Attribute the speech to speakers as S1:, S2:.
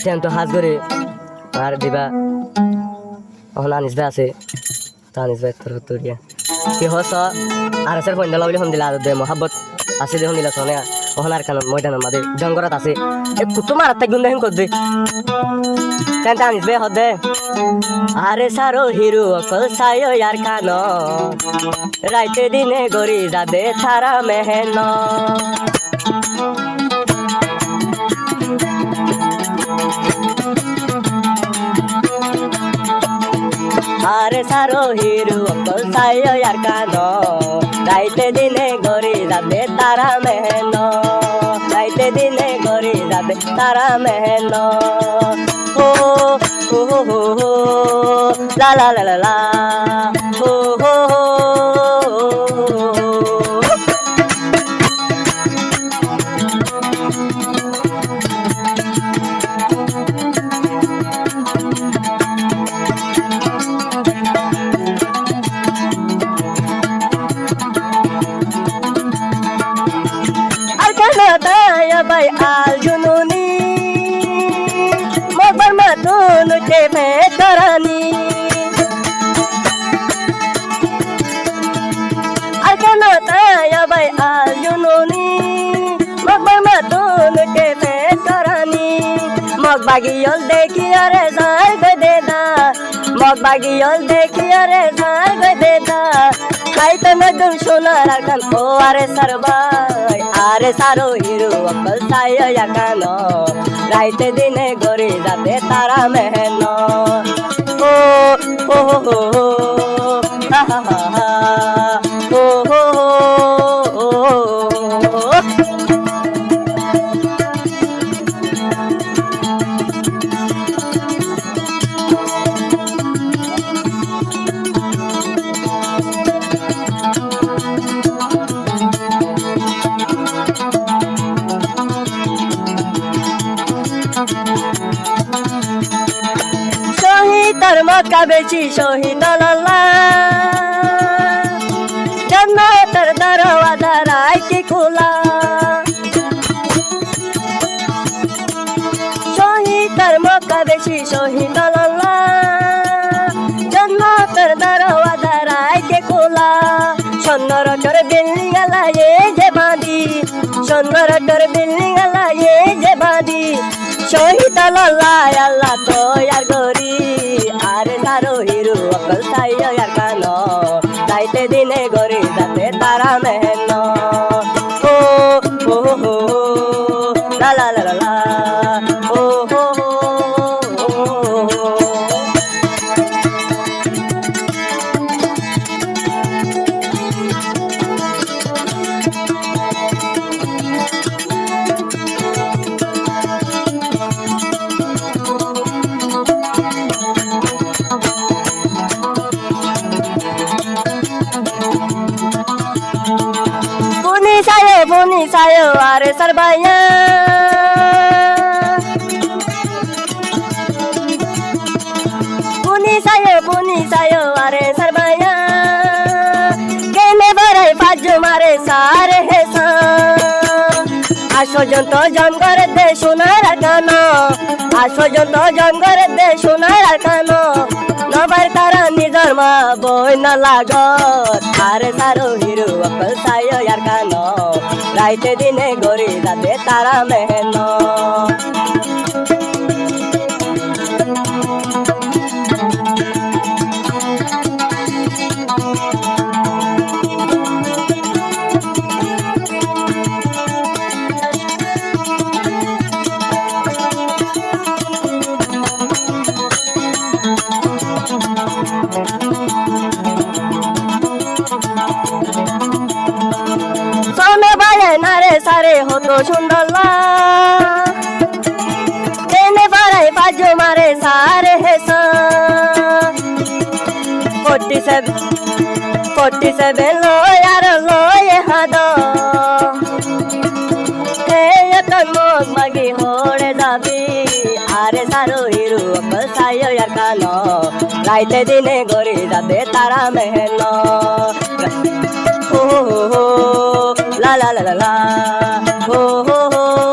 S1: তেন তো হাজ করে আর দিবা ওখানে আনিস ভাই আছে তা আনিস ভাই তোর উত্তরিয়া কি হস আর এসের ফোন দিলা বলে ফোন দিলা দে মোহাব্বত আছে দেখুন দিলা শোনে ওখানে আর কারণ ময়দানের মাঝে জঙ্গরাত আছে একটু তোমার হাত গুণ দেখুন কর দে তেন তা আনিস ভাই হদ দে আরে সারো হিরো অকল সায়ো আর কান রাইতে দিনে গড়ি যাবে তারা মেহেন আরে সারো হিরো অকল সায়ো আর কান রাইতে দিনে গড়ি যাবে তারা মেহেন রাইতে দিনে গড়ি যাবে তারা মেহেন ও হো হো হো লা লা লা লা লা হো হো ভাই আল জুনুনি মগর মাতুন কে মে করানি আর কেন তাই ভাই আল জুনুনি মগর মাতুন কে মে করানি মগ বাগিয়ল দেখি আরে যাই গে দেদা মগ বাগিয়ল দেখি আরে যাই গে দেদা খাইতে নদুন সোনার গান ও আরে সরবাই আরে সারো হিরো অকল সায়ো কান রাইতে দিনে গড়ি যাবে তারা মেহেন ও হো হো হো হা হা হা ও হো হো শহীদার মক্কা বেশি শহীদ আল্লাহ জান্নাতের দরওয়াজা রাখি খোলা শহীদার মক্কা বেশি শহীদ আল্লাহ জান্নাতের দরওয়াজা রাখি খোলা সন্নরটর বিল্ডিং আলায়ে যে বাঁধি সন্নরটর বিল্ডিং আলায়ে যে বাঁধি শহীদ আল্লাহ আল্লাহ তো আর গরি আরে সারো হিরো অকল সাইয়ো আর কান রাইতে দিনে গড়ি যাবে তারা মেহেন ও হো হো লা লা লা লা ও হো হো Boni sayo are sarbaya Boni sayo are sarbaya Kene barai fajo mare sare hesa Asho jonto jongor de sonar kano Asho jonto jongor de sonar kano Nobar tara nizar ma boy na lagot Are saro hiru akal sayo yar kano রাইতে দিনে গড়ি যাবে তারা মেহেন নারে সারে হতো সুন্দর তেনে বারাই বাজো মারে সারে হেসা 47 লয়ার লয়ে হাদ হে তন মগ মাগি হড়ে যাবি আরে সারো হিরো অকল সায়ো আর কান রাইতে দিনে গড়ি যাবে তারা মেহেন ও হো হো লা লা লা লা হো হো হো